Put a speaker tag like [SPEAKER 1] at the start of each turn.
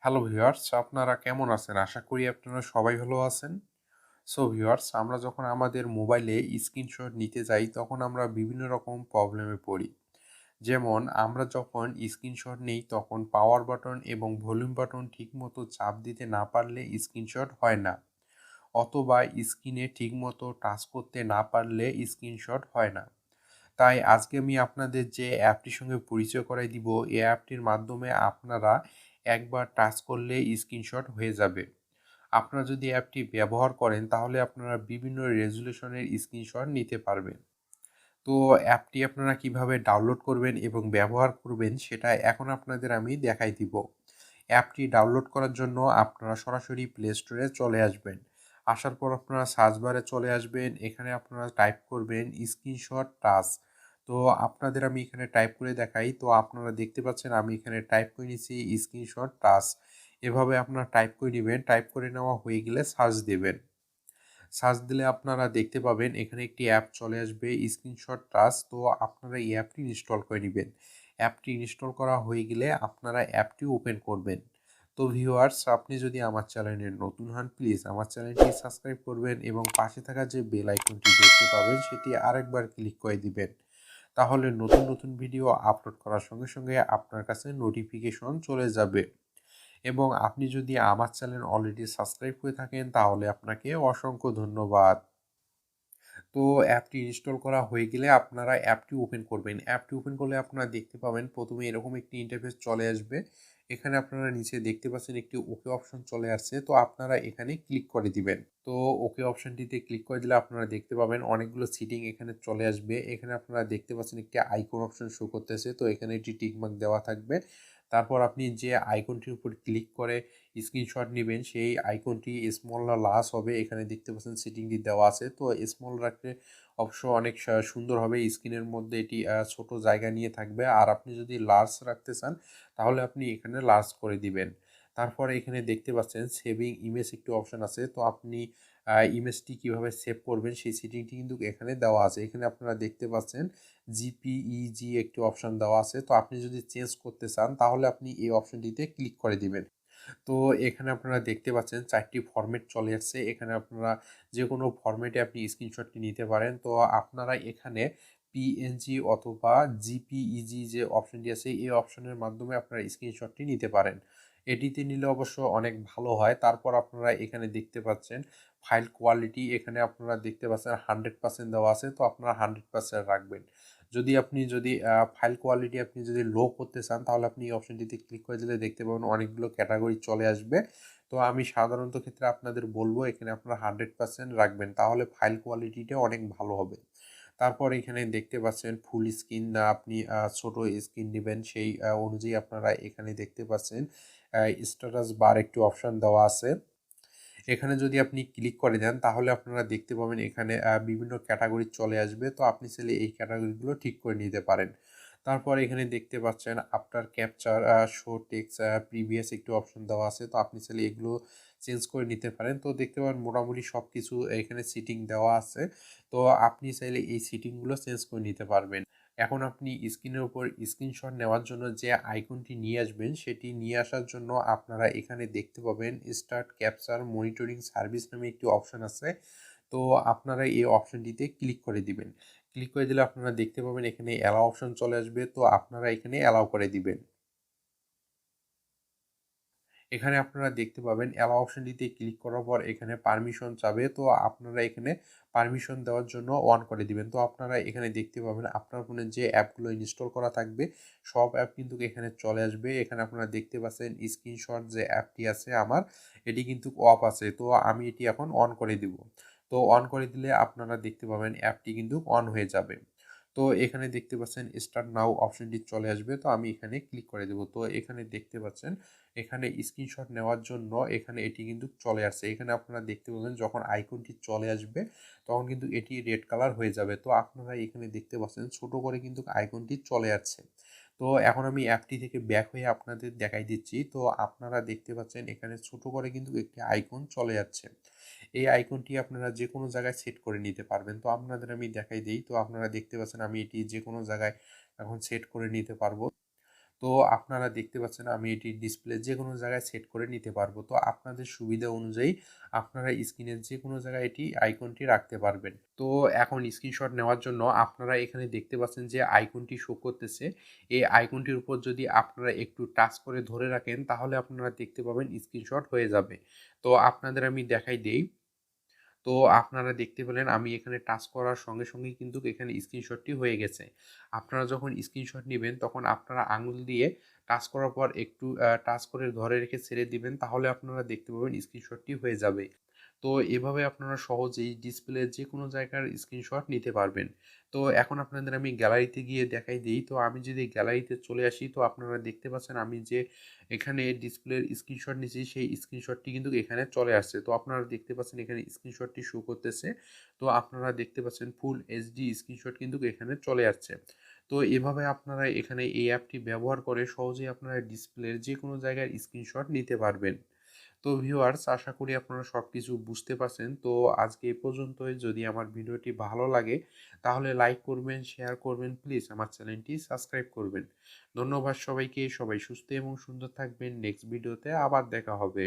[SPEAKER 1] Hello viewers, আপনারা কেমন আছেন? আশা করি আপনারা সবাই ভালো আছেন। সো ভিউয়ার্স, আমরা যখন আমাদের মোবাইলে স্ক্রিনশট নিতে যাই তখন আমরা বিভিন্ন রকম প্রবলেমে পড়ি। যেমন আমরা যখন স্ক্রিনশট নেই তখন পাওয়ার বাটন এবং ভলিউম বাটন ঠিকমতো চাপ দিতে না পারলে স্ক্রিনশট হয় না। অথবা স্ক্রিনে ঠিকমতো টাচ করতে না পারলে স্ক্রিনশট হয় না। তাই আজকে আমি আপনাদের যে অ্যাপটির সঙ্গে পরিচয় করাই দিব, এই অ্যাপটির মাধ্যমে আপনারা একবার টাচ করলে স্ক্রিনশট হয়ে যাবে। আপনারা যদি অ্যাপটি ব্যবহার করেন তাহলে আপনারা বিভিন্ন রেজুলেশনের স্ক্রিনশট নিতে পারবেন। তো অ্যাপটি আপনারা কিভাবে ডাউনলোড করবেন এবং ব্যবহার করবেন সেটা এখন আপনাদের আমি দেখাই দিব। অ্যাপটি ডাউনলোড করার জন্য আপনারা সরাসরি প্লে স্টোরে চলে আসবেন। আসার পর আপনারা সার্চ বারে চলে আসবেন। এখানে আপনারা টাইপ করবেন স্ক্রিনশট টাচ। তো আপনাদের আমি এখানে টাইপ করে দেখাই। তো আপনারা দেখতে পাচ্ছেন আমি এখানে টাইপ করে নিয়েছি স্ক্রিনশট টাচ। এভাবে আপনারা টাইপ করে নিবেন। টাইপ করে নেওয়া হয়ে গেলে সার্চ দেবেন। সার্চ দিলে আপনারা দেখতে পাবেন এখানে একটি অ্যাপ চলে আসবে স্ক্রিনশট টাচ। তো আপনারা এই অ্যাপটি ইনস্টল করে নেবেন। অ্যাপটি ইনস্টল করা হয়ে গেলে আপনারা অ্যাপটি ওপেন করবেন। তো ভিউয়ার্স, আপনি যদি আমার চ্যানেলে নতুন হন প্লিজ আমার চ্যানেলটি সাবস্ক্রাইব করবেন এবং পাশে থাকা যে বেল আইকনটি দেখতে পাবেন সেটি আরেকবার ক্লিক করে দিবেন। তাহলে নতুন নতুন ভিডিও আপলোড করার সঙ্গে সঙ্গে আপনার কাছে নোটিফিকেশন চলে যাবে। এবং আপনি যদি আমার চ্যানেল অলরেডি সাবস্ক্রাইব করে থাকেন তাহলে আপনাকে অসংখ্য ধন্যবাদ। তো অ্যাপটি ইনস্টল করা হয়ে গেলে আপনারা অ্যাপটি ওপেন করবেন। অ্যাপটি ওপেন করলে আপনারা দেখতে পাবেন প্রথমে এরকম একটি ইন্টারফেস চলে আসবে। এখানে আপনারা নিচে দেখতে পাচ্ছেন একটি ওকে অপশন চলে আসছে। তো আপনারা এখানে ক্লিক করে দিবেন। তো ওকে অপশনটিতে ক্লিক করে দিলে আপনারা দেখতে পাবেন অনেকগুলো সেটিং এখানে চলে আসবে। এখানে আপনারা দেখতে পাচ্ছেন একটি আইকন অপশন শো করতেছে। তো এখানে একটি টিক মার্ক দেওয়া থাকবে। তারপর আপনি যে আইকনটির উপর ক্লিক করে স্ক্রিনশট নিবেন সেই আইকনটি স্মল না লার্জ হবে, এখানে দেখতে পাচ্ছেন সেটিংটি দেওয়া আছে। তো স্মল রাখলে অবশ্য অনেক সুন্দর হবে, স্ক্রিনের মধ্যে এটি ছোট জায়গা নিয়ে থাকবে। আর আপনি যদি লার্জ রাখতে চান তাহলে আপনি এখানে লার্জ করে দিবেন। তারপরে এখানে দেখতে পাচ্ছেন সেভিং ইমেজ একটি অপশন আছে। তো আপনি ইমেজটি কিভাবে সেভ করবেন সেই সেটিংটি কিন্তু এখানে দেওয়া আছে। এখানে আপনারা দেখতে পাচ্ছেন জিপিইজি একটি অপশন দেওয়া আছে। তো আপনি যদি চেঞ্জ করতে চান তাহলে আপনি এই অপশনটিতে ক্লিক করে দিবেন। তো এখানে আপনারা দেখতে পাচ্ছেন ৪ টি ফরম্যাট চলে আসছে। এখানে আপনারা যেকোনো ফরম্যাটে আপনি স্ক্রিনশটটি নিতে পারেন। তো আপনারা এখানে পিএনজি অথবা জিপিইজি যে অপশনটি আছে এই অপশনের মাধ্যমে আপনারা স্ক্রিনশটটি নিতে পারেন। এটিতে নিলে অবশ্য অনেক ভালো হয়। তারপর আপনারা এখানে দেখতে পাচ্ছেন ফাইল কোয়ালিটি, এখানে আপনারা দেখতে পাচ্ছেন 100% দেওয়া আছে। তো আপনারা 100% রাখবেন। যদি ফাইল কোয়ালিটি আপনি যদি লো করতে চান তাহলে আপনি এই অপশনটিতে ক্লিক করে দিলে দেখতে পাবেন অনেকগুলো ক্যাটাগরি চলে আসবে। তো আমি সাধারণত ক্ষেত্রে আপনাদের বলব এখানে আপনারা 100% রাখবেন, তাহলে ফাইল কোয়ালিটিটা অনেক ভালো হবে। তারপর এখানে দেখতে পাচ্ছেন ফুল স্ক্রিন না আপনি ছোট স্ক্রিন নেবেন সেই অনুযায়ী আপনারা এখানে দেখতে পাচ্ছেন স্ট্যাটাস বার একটি অপশন দেওয়া আছে। এখানে যদি আপনি ক্লিক করে দেন তাহলে আপনারা দেখতে পাবেন এখানে বিভিন্ন ক্যাটাগরি চলে আসবে। তো আপনি চাইলে এই ক্যাটাগরিগুলো ঠিক করে নিতে পারেন। তারপর এখানে দেখতে পাচ্ছেন after capture show text previous একটি অপশন দেওয়া আছে। তো আপনি চাইলে এগুলো চেঞ্জ করে নিতে পারেন। তো দেখতে পাবেন মোটামুটি সব কিছু এখানে সিটিং দেওয়া আছে। তো আপনি চাইলে এই সিটিংগুলো চেঞ্জ করে নিতে পারবেন। এখন আপনি স্ক্রিনের উপর স্ক্রিনশট নেওয়ার জন্য যে আইকনটি নিয়ে আসবেন সেটি নিয়ে আসার জন্য আপনারা এখানে দেখতে পাবেন স্টার্ট ক্যাপচার মনিটরিং সার্ভিস নামে একটি অপশন আছে। তো আপনারা এই অপশনটিতে ক্লিক করে দিবেন। ক্লিক করে দিলে আপনারা দেখতে পাবেন এখানে অ্যালাও অপশন চলে আসবে। তো আপনারা এখানে অ্যালাও করে দিবেন। এখানে আপনারা দেখতে পাবেন অ্যালাও অপশনটিতে ক্লিক করার পর এখানে পারমিশন চাবে। তো আপনারা এখানে পারমিশন দেওয়ার জন্য অন করে দিবেন। তো আপনারা এখানে দেখতে পাবেন আপনার ফোনে যে অ্যাপগুলো ইনস্টল করা থাকবে সব অ্যাপ কিন্তু এখানে চলে আসবে। এখানে আপনারা দেখতে পাচ্ছেন স্ক্রিনশট যে অ্যাপটি আছে আমার, এটি কিন্তু অফ আছে। তো আমি এটি এখন অন করে দিব। তো অন করে দিলে আপনারা দেখতে পাবেন অ্যাপটি কিন্তু অন হয়ে যাবে। তো এখানে দেখতে পাচ্ছেন স্টার্ট নাও অপশনটি চলে আসবে। তো আমি এখানে ক্লিক করে দেব। তো এখানে দেখতে পাচ্ছেন এখানে স্ক্রিনশট নেওয়ার জন্য এখানে এটি কিন্তু চলে আসছে। এখানে আপনারা দেখতে পাবেন যখন আইকনটি চলে আসবে তখন কিন্তু এটি রেড কালার হয়ে যাবে। তো আপনারা এখানে দেখতে পাচ্ছেন ছোট করে কিন্তু আইকনটি চলে আসছে। তো এখন আমি অ্যাপটি থেকে ব্যাক হয়ে আপনাদের দেখাই দিচ্ছি। তো আপনারা দেখতে পাচ্ছেন এখানে ছোট করে কিন্তু একটি আইকন চলে যাচ্ছে। এই আইকনটি আপনারা যেকোনো জায়গায় সেট করে নিতে পারবেন। তো আপনাদের আমি দেখাই দেই। তো আপনারা দেখতে পাচ্ছেন আমি এটি যেকোনো জায়গায় এখন সেট করে নিতে পারবো। তো আপনারা দেখতে পাচ্ছেন আমি এটি ডিসপ্লে যে কোনো জায়গায় সেট করে নিতে পারবো। তো আপনাদের সুবিধা অনুযায়ী আপনারা স্ক্রিনের যে কোনো জায়গায় এটি আইকনটি রাখতে পারবেন। তো এখন স্ক্রিনশট নেওয়ার জন্য আপনারা এখানে দেখতে পাচ্ছেন যে আইকনটি শো করতেছে। এই আইকনটির উপর যদি আপনারা একটু টাচ করে ধরে রাখেন তাহলে আপনারা দেখতে পাবেন স্ক্রিনশট হয়ে যাবে। তো আপনাদের আমি দেখাই দেই। তো আপনারা দেখতে পেলেন আমি এখানে টাচ করার সঙ্গে সঙ্গেই কিন্তু এখানে স্ক্রিনশটটি হয়ে গেছে। আপনারা যখন স্ক্রিনশট নিবেন তখন আপনারা আঙুল দিয়ে টাচ করার পর একটু টাচ করে ধরে রেখে ছেড়ে দিবেন, তাহলে আপনারা দেখতে পাবেন স্ক্রিনশটটি হয়ে যাবে। তো এভাবে আপনারা সহজেই ডিসপ্লের যে কোনো জায়গার স্ক্রিনশট নিতে পারবেন। তো এখন আপনাদের আমি গ্যালারিতে গিয়ে দেখাই দেই। তো আমি যদি গ্যালারিতে চলে আসি তো আপনারা দেখতে পাচ্ছেন আমি যে এখানে ডিসপ্লের স্ক্রিনশট নিয়েছি সেই স্ক্রিনশটটি কিন্তু এখানে চলে আসছে। তো আপনারা দেখতে পাচ্ছেন এখানে স্ক্রিনশটটি শো করতেছে। তো আপনারা দেখতে পাচ্ছেন ফুল এইচডি স্ক্রিনশট কিন্তু এখানে চলে আসছে। তো এভাবে আপনারা এখানে এই অ্যাপটি ব্যবহার করে সহজেই আপনারা ডিসপ্লের যে কোনো জায়গার স্ক্রিনশট নিতে পারবেন। তো ভিউয়ার্স, আশা করি আপনারা সবকিছু বুঝতে পারছেন। তো আজকে এ পর্যন্তই। যদি আমার ভিডিওটি ভালো লাগে তাহলে লাইক করবেন, শেয়ার করবেন, প্লিজ আমার চ্যানেলটি সাবস্ক্রাইব করবেন। ধন্যবাদ সবাইকে। সবাই সুস্থ এবং সুন্দর থাকবেন। নেক্সট ভিডিওতে আবার দেখা হবে।